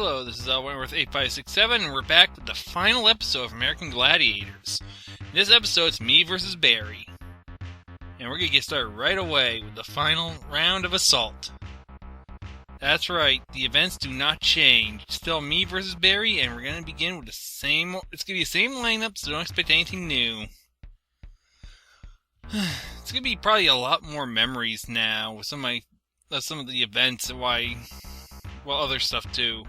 Hello, this is Wentworth8567, and we're back with the final episode of American Gladiators. In this episode, it's me versus Barry. And we're going to get started right away with the final round of assault. That's right, the events do not change. It's still me versus Barry, and we're going to begin with the same... It's going to be the same lineup, so don't expect anything new. It's going to be probably a lot more memories now with some of the events and other stuff too.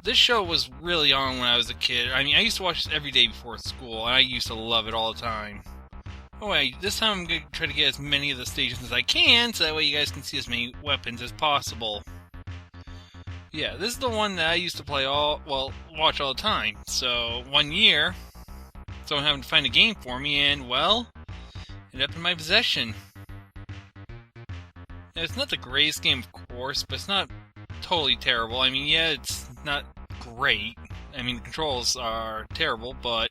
This show was really on when I was a kid. I mean, I used to watch this every day before school, and I used to love it all the time. Oh wait, this time I'm going to try to get as many of the stations as I can, so that way you guys can see as many weapons as possible. Yeah, this is the one that I used to watch all the time. So, one year, someone having to find a game for me, and, well, it ended up in my possession. Now, it's not the greatest game, of course, but it's not totally terrible. I mean, yeah, it's not great. I mean, the controls are terrible, but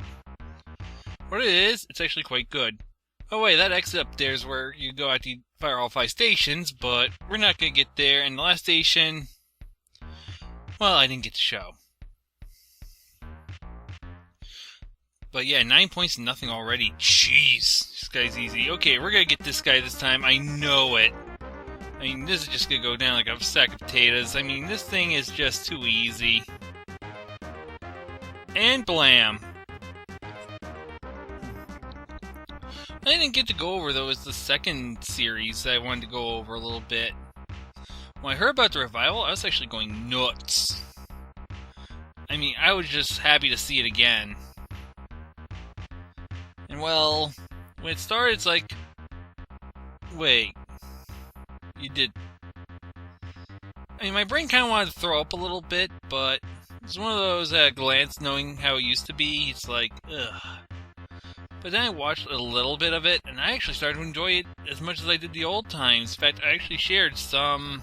what it is, it's actually quite good. Oh wait, that exit up there is where you go after you fire all 5 stations, but we're not going to get there. And the last station, well, I didn't get to show. But yeah, 9 points to nothing already. Jeez, this guy's easy. Okay, we're going to get this guy this time. I know it. I mean, this is just gonna go down like a sack of potatoes. I mean, this thing is just too easy. And blam! I didn't get to go over, though, is the second series that I wanted to go over a little bit. When I heard about the revival, I was actually going nuts. I mean, I was just happy to see it again. And well, when it started, it's like, wait. You did. I mean, my brain kind of wanted to throw up a little bit, but it's one of those at a glance, knowing how it used to be, it's like, ugh. But then I watched a little bit of it, and I actually started to enjoy it as much as I did the old times. In fact, I actually shared some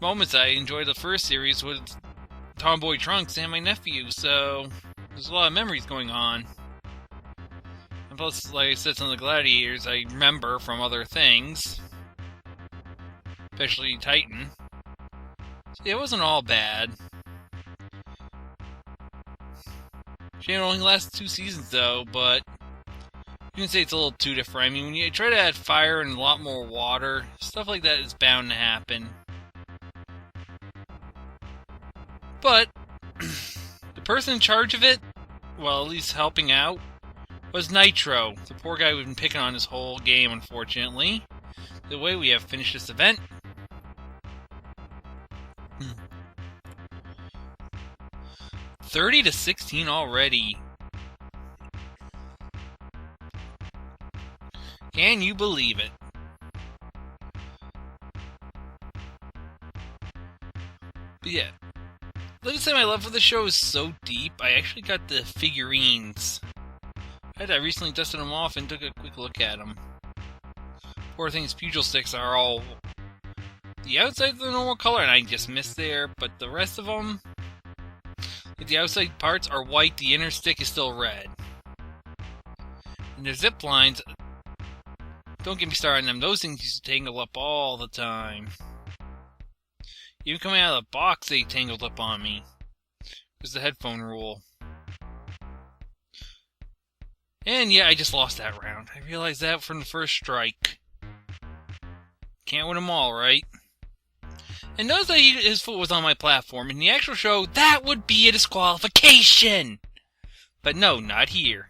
moments I enjoyed the first series with Tomboy Trunks and my nephew, so there's a lot of memories going on. And plus, like I said, some of the Gladiators I remember from other things. Especially Titan. So it wasn't all bad. She only lasted 2 seasons though, but you can say it's a little too different. I mean, when you try to add fire and a lot more water, stuff like that is bound to happen. But the person in charge of it, well, at least helping out, was Nitro, the poor guy we've been picking on this whole game, unfortunately. The way we have finished this event. 30-16 already. Can you believe it? But yeah, let me say my love for the show is so deep, I actually got the figurines. I recently dusted them off and took a quick look at them. Poor things, pugil sticks are all... The outside's the normal color, and I just missed there, but the rest of them... Like the outside parts are white, the inner stick is still red. And their zip lines... Don't get me started on them, those things used to tangle up all the time. Even coming out of the box, they tangled up on me. It was the headphone rule. And yeah, I just lost that round. I realized that from the first strike. Can't win them all, right? And notice that his foot was on my platform. In the actual show, that would be a disqualification! But no, not here.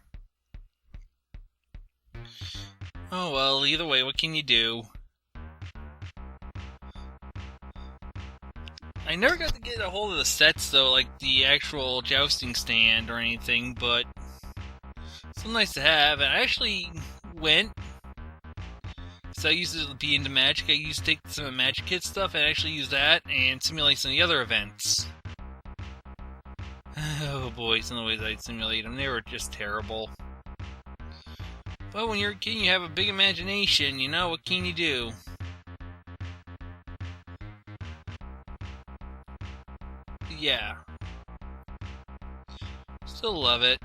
Oh well, either way, what can you do? I never got to get a hold of the sets, though, like the actual jousting stand or anything, but... It's nice to have, and I actually went, so I used to be into Magic. I used to take some of the Magic Kit stuff and actually use that and simulate some of the other events. Oh boy, some of the ways I'd simulate them, they were just terrible. But when you're a kid, you have a big imagination, you know, what can you do? Yeah. Still love it.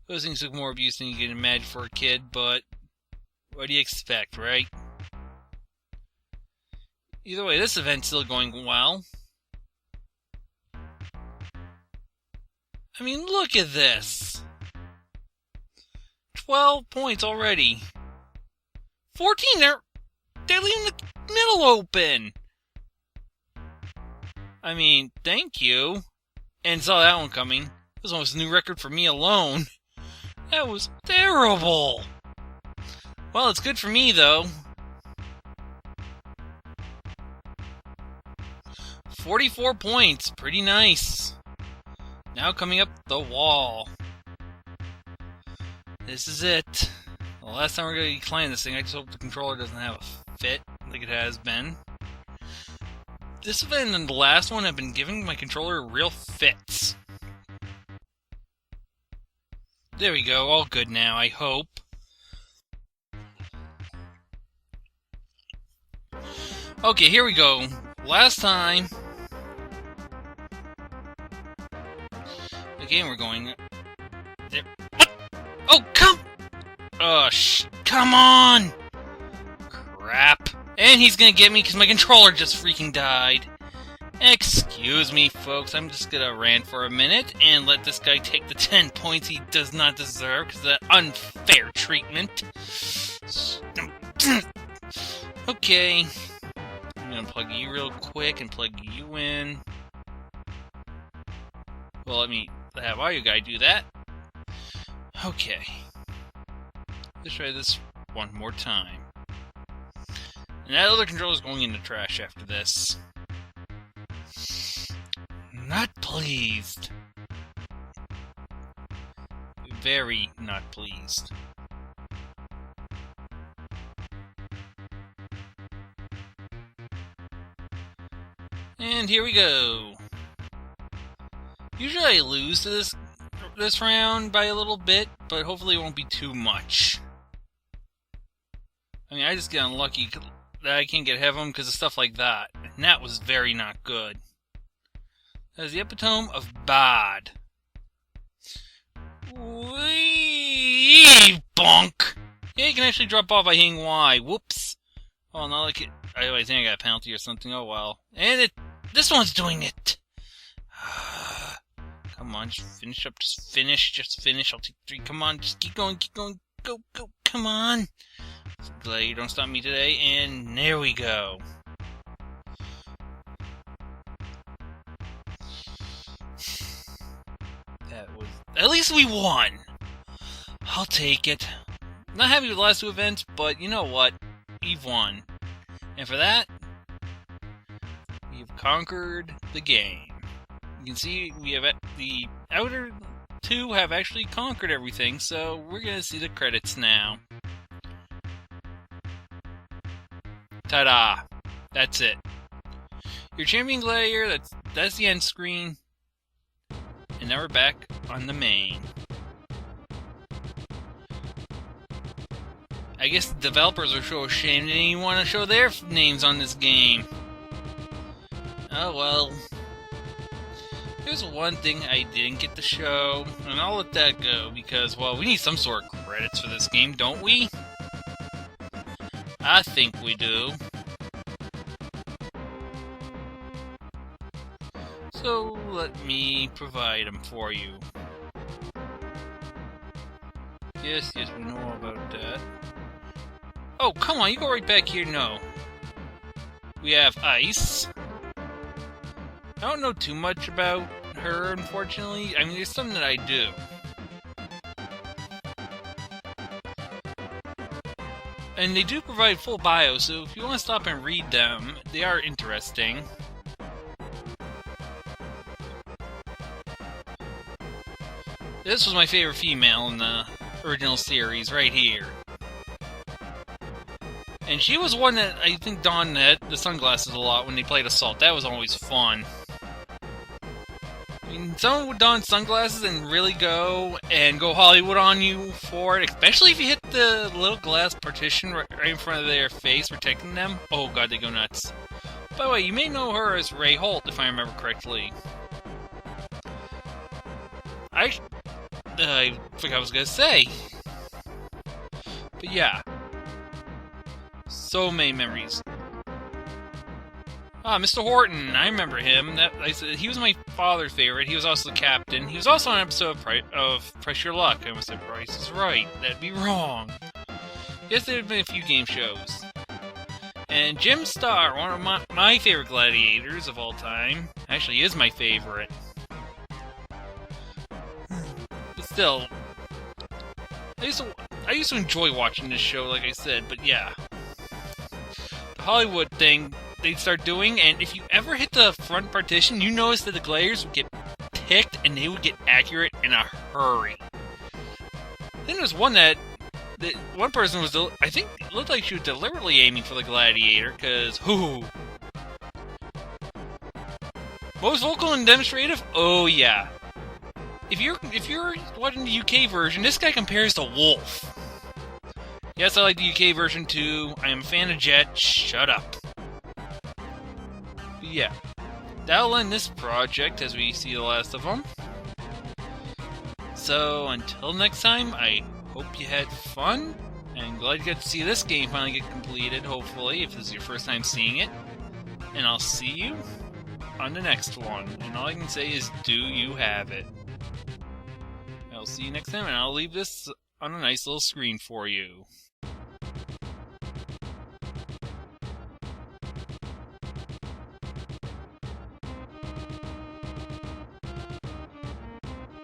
Those things took more abuse than you can imagine for a kid, but what do you expect, right? Either way, this event's still going well. I mean, look at this. 12 points already. 14, they're leaving the middle open. I mean, thank you. And saw that one coming. This was almost a new record for me alone. That was terrible. Well, it's good for me, though. 44 points. Pretty nice. Now coming up the wall. This is it. The last time we're going to be playing this thing, I just hope the controller doesn't have a fit like it has been. This event and the last one have been giving my controller real fits. There we go, all good now, I hope. Okay, here we go. Last time. Again, we're going there. Oh, come! Oh, come on! Crap. And he's gonna get me because my controller just freaking died. Excuse me, folks. I'm just gonna rant for a minute and let this guy take the 10 points he does not deserve because of that unfair treatment. Okay. I'm gonna plug you real quick and plug you in. Well, let me have audio guy do that. Okay. Let's try this one more time. And that other controller's going in the trash after this. Not pleased. Very not pleased. And here we go. Usually I lose to this round by a little bit, but hopefully it won't be too much. I mean, I just get unlucky that I can't get ahead of him because of stuff like that. And that was very not good. That is the epitome of bad. Wee bonk! Yeah, you can actually drop off by hitting Y. Whoops. Oh, not like it. I think I got a penalty or something. Oh well. And this one's doing it. Come on, just finish up. Just finish. I'll take 3. Come on, just keep going. Go. Come on. Glad you don't stop me today. And there we go. At least we won. I'll take it. Not happy with the last 2 events, but you know what? We've won. And for that, we've conquered the game. You can see we have the outer 2 have actually conquered everything, so we're gonna see the credits now. Ta-da! That's it. Your champion gladiator, that's the end screen. And now we're back on the main. I guess the developers are so ashamed they didn't even want to show their names on this game. Oh well. There's one thing I didn't get to show, and I'll let that go because, well, we need some sort of credits for this game, don't we? I think we do. So let me provide them for you. Yes, we know all about that. Oh, come on, you go right back here. No. We have Ice. I don't know too much about her, unfortunately. I mean, there's something that I do. And they do provide full bios, so if you want to stop and read them, they are interesting. This was my favorite female in the original series, right here. And she was one that I think donned the sunglasses a lot when they played Assault. That was always fun. I mean, someone would don sunglasses and really go Hollywood on you for it, especially if you hit the little glass partition right in front of their face, protecting them. Oh god, they go nuts. By the way, you may know her as Ray Holt, if I remember correctly. I forgot what I was gonna say. But yeah. So many memories. Ah, Mr. Horton, I remember him. He was my father's favorite. He was also the captain. He was also on an episode of Press Your Luck. I almost said Price is Right. That'd be wrong. Yes, there have been a few game shows. And Jim Starr, one of my favorite gladiators of all time. Actually, he is my favorite. But still, I used to enjoy watching this show, like I said, but yeah. The Hollywood thing they'd start doing, and if you ever hit the front partition, you notice that the gladiators would get picked and they would get accurate in a hurry. Then there was one one person was, I think it looked like she was deliberately aiming for the gladiator, because, most vocal and demonstrative? Oh yeah. If you're watching the UK version, this guy compares to Wolf. Yes, I like the UK version too. I am a fan of Jet. Shut up. But yeah, that'll end this project as we see the last of them. So until next time, I hope you had fun, and glad you got to see this game finally get completed, hopefully, if this is your first time seeing it. And I'll see you on the next one. And all I can say is, do you have it? I'll see you next time, and I'll leave this on a nice little screen for you.